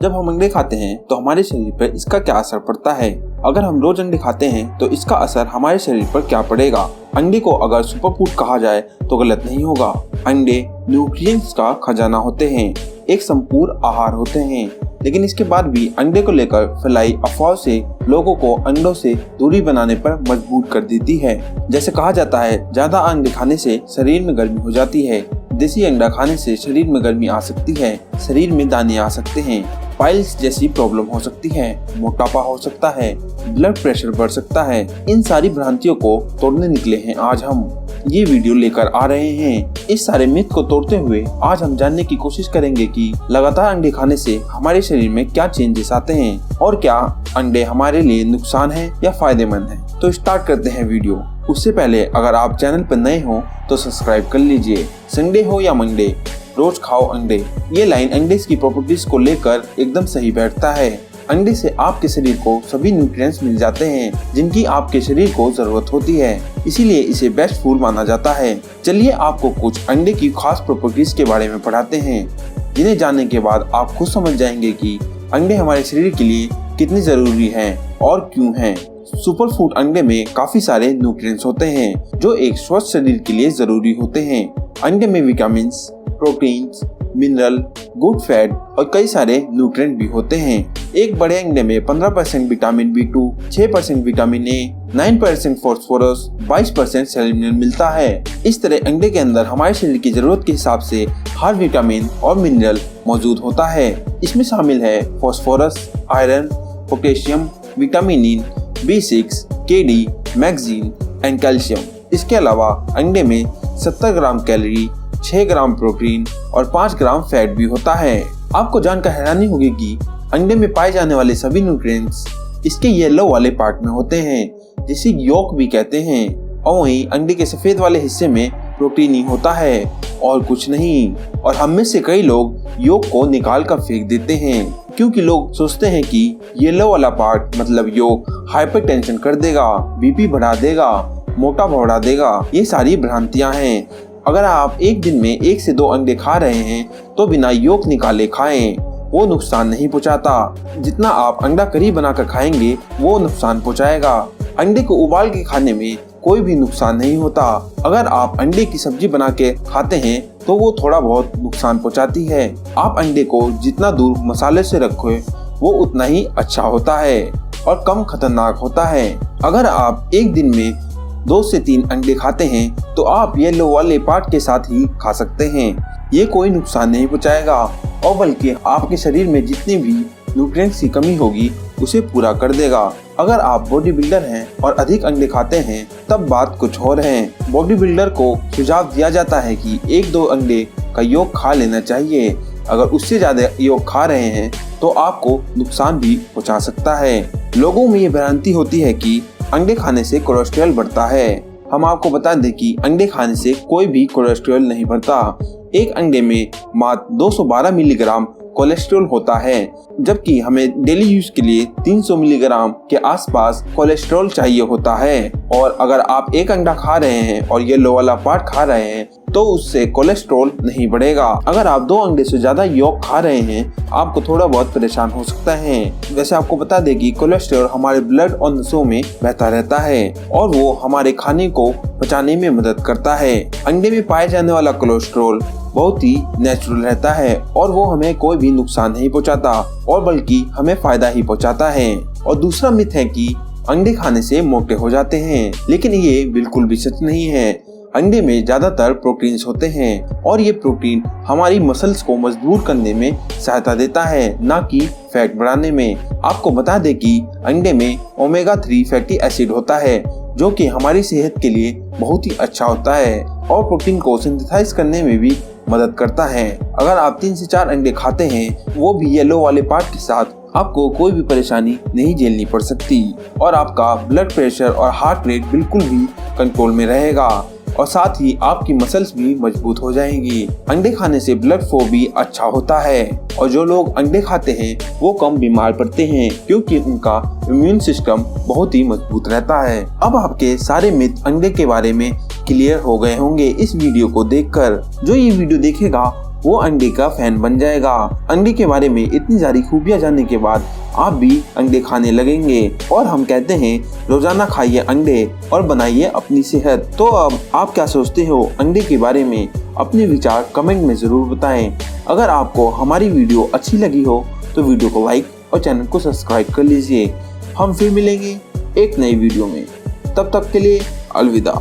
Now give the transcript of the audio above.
जब हम अंडे खाते हैं तो हमारे शरीर पर इसका क्या असर पड़ता है। अगर हम रोज अंडे खाते हैं तो इसका असर हमारे शरीर पर क्या पड़ेगा। अंडे को अगर सुपर फूड कहा जाए तो गलत नहीं होगा। अंडे न्यूट्रिएंट्स का खजाना होते हैं, एक संपूर्ण आहार होते हैं। लेकिन इसके बाद भी अंडे को लेकर फैलाई अफवाह से लोगों को अंडों से दूरी बनाने पर मजबूर कर देती है। जैसे कहा जाता है, ज्यादा अंडे खाने से शरीर में गर्मी हो जाती है, देसी अंडा खाने से शरीर में गर्मी आ सकती है, शरीर में दाने आ सकते हैं, पाइल्स जैसी प्रॉब्लम हो सकती है, मोटापा हो सकता है, ब्लड प्रेशर बढ़ सकता है। इन सारी भ्रांतियों को तोड़ने निकले हैं आज हम ये वीडियो लेकर आ रहे हैं। इस सारे मिथ को तोड़ते हुए आज हम जानने की कोशिश करेंगे कि लगातार अंडे खाने से हमारे शरीर में क्या चेंजेस आते हैं और क्या अंडे हमारे लिए नुकसान है या फायदेमंद है। तो स्टार्ट करते हैं वीडियो। उससे पहले अगर आप चैनल पर नए हो तो सब्सक्राइब कर लीजिए। संडे हो या मंडे, रोज खाओ अंडे। ये लाइन अंडे की प्रॉपर्टीज को लेकर एकदम सही बैठता है। अंडे से आपके शरीर को सभी न्यूट्रिएंट्स मिल जाते हैं जिनकी आपके शरीर को जरूरत होती है, इसीलिए इसे बेस्ट फूड माना जाता है। चलिए आपको कुछ अंडे की खास प्रॉपर्टीज के बारे में पढ़ाते हैं, जिन्हें जानने के बाद आप खुद समझ जाएंगे कि अंडे हमारे शरीर के लिए कितने जरूरी हैं और क्यों हैं। सुपर फूड अंडे में काफी सारे न्यूट्रिएंट्स होते हैं जो एक स्वस्थ शरीर के लिए जरूरी होते हैं। अंडे में vitamins, proteins, mineral, good fat और कई सारे न्यूट्रिएंट भी होते हैं। एक बड़े अंडे में 15% vitamin B2, 6% vitamin A, 9% phosphorus, 22% selenium मिलता है। इस तरह अंडे के अंदर हमारे शरीर की जरूरत के हिसाब से हर विटामिन और मिनरल मौजूद होता है। इसमें शामिल है phosphorus, iron, potassium, vitamin E, B6, KD, magnesium and calcium. इसके अलावा अंडे में 70 ग्राम कैलोरी, 6 ग्राम प्रोटीन और 5 ग्राम फैट भी होता है। आपको जानकर हैरानी होगी कि अंडे में पाए जाने वाले सभी न्यूट्रिएंट्स इसके येलो वाले पार्ट में होते हैं, जिसे योक भी कहते हैं। और वहीं अंडे के सफेद वाले हिस्से में प्रोटीन ही होता है और कुछ नहीं। और हम में से कई लोग योक को निकाल कर फेंक देते हैं, क्योंकि लोग सोचते हैं कि येलो वाला पार्ट मतलब योक हाइपरटेंशन कर देगा, बीपी बढ़ा देगा, मोटापा बढ़ा देगा। ये सारी भ्रांतियां हैं। अगर आप एक दिन में 1 से 2 अंडे खा रहे हैं तो बिना योक निकाले खाएं, वो नुकसान नहीं पहुंचाता। जितना आप अंडा करी बनाकर खाएंगे वो नुकसान पहुंचाएगा। अंडे को उबाल के खाने में कोई भी नुकसान नहीं होता। अगर आप अंडे की सब्जी बना के खाते हैं तो वो थोड़ा बहुत नुकसान पहुंचाती है। आप अंडे को जितना दूर मसाले से रखोगे वो उतना ही अच्छा होता है और कम खतरनाक होता है। अगर आप एक दिन में 2 से 3 अंडे खाते हैं तो आप येलो वाले पार्ट के साथ ही खा सकते हैं। ये कोई नुकसान नहीं पहुंचाएगा और बल्कि आपके शरीर में जितनी भी न्यूट्रिएंट्स की कमी होगी उसे पूरा कर देगा। अगर आप बॉडी बिल्डर हैं और अधिक अंडे खाते हैं तब बात कुछ और है। बॉडी बिल्डर को सुझाव दिया जाता है कि 1-2 अंडे का योग खा लेना चाहिए। अगर उससे ज्यादा योग खा रहे हैं तो आपको नुकसान भी पहुंचा सकता है। लोगों में ये भ्रांति होती है कि अंडे खाने से कोलेस्ट्रॉल बढ़ता है। हम आपको बता दें कि अंडे खाने से कोई भी कोलेस्ट्रॉल नहीं बढ़ता। एक अंडे में मात्र 212 मिलीग्राम कोलेस्ट्रॉल होता है, जबकि हमें डेली यूज के लिए 300 मिलीग्राम के आसपास कोलेस्ट्रॉल चाहिए होता है। और अगर आप एक अंडा खा रहे हैं और येलो वाला पार्ट खा रहे हैं तो उससे कोलेस्ट्रॉल नहीं बढ़ेगा। अगर आप 2 अंडे से ज्यादा योग खा रहे हैं आपको थोड़ा बहुत परेशान हो सकता है। वैसे आपको बता दें कि कोलेस्ट्रॉल हमारे ब्लड और नसों में बहता रहता है और वो हमारे खाने को पचाने में मदद करता है। अंडे में पाए जाने वाला कोलेस्ट्रॉल बहुत ही नेचुरल रहता है और वो हमें कोई भी नुकसान नहीं पहुंचाता और बल्कि हमें फायदा ही पहुंचाता है। और दूसरा मिथ है कि अंडे खाने से मोटे हो जाते हैं, लेकिन ये बिल्कुल भी सच नहीं है। अंडे में ज्यादातर प्रोटीन्स होते हैं और ये प्रोटीन हमारी मसल्स को मजबूत करने में सहायता देता है, ना कि फैट बढ़ाने में। आपको बता दें कि अंडे में ओमेगा 3 फैटी एसिड होता है जो कि हमारी सेहत के लिए बहुत ही अच्छा होता है और प्रोटीन को सिंथेसाइज करने में भी मदद करता है। अगर आप 3 से 4 अंडे खाते हैं वो भी येलो वाले पार्ट के साथ, आपको कोई भी परेशानी नहीं झेलनी पड़ सकती और आपका ब्लड प्रेशर और हार्ट रेट बिल्कुल भी कंट्रोल में रहेगा और साथ ही आपकी मसल्स भी मजबूत हो जाएंगी। अंडे खाने से ब्लड फ्लो भी अच्छा होता है और जो लोग अंडे खाते हैं वो कम बीमार पड़ते हैं क्योंकि उनका इम्यून सिस्टम बहुत ही मजबूत रहता है। अब आपके सारे मिथ अंडे के बारे में क्लियर हो गए होंगे इस वीडियो को देखकर। जो ये वीडियो देखेगा वो अंडे का फैन बन जाएगा। अंडे के बारे में इतनी सारी खूबियां जानने के बाद आप भी अंडे खाने लगेंगे और हम कहते हैं रोजाना खाइए अंडे और बनाइए अपनी सेहत। तो अब आप क्या सोचते हो अंडे के बारे में? अपने विचार कमेंट में जरूर बताएं। अगर आपको हमारी वीडियो अच्छी लगी हो तो वीडियो को लाइक और चैनल को सब्सक्राइब कर लीजिए। हम फिर मिलेंगे एक नई वीडियो में, तब तक के लिए अलविदा।